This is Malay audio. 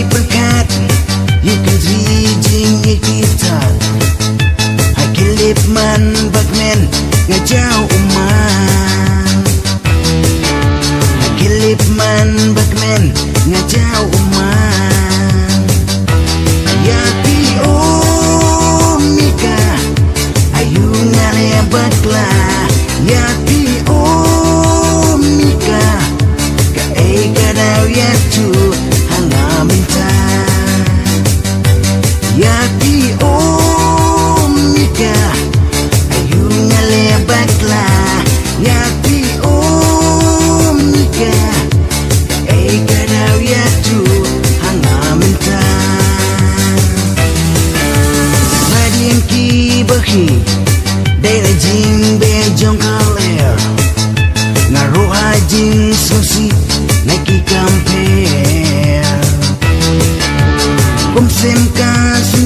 berkat Ikan rijing ikitat Hai kelip man bakmen ngajau uman Hai kelip man bakmen ngajau uman Yapi Mika ayu ngale bakla Yapi Mika ka kadau yatu hanga minta Yapi Mika ayu ngale bakla Yapi Mika ka kadau yatu hanga minta Madin ki bahi Daerah jing bejong kaler Ngaruh hajing sosi Naiki kamper Kumsem kas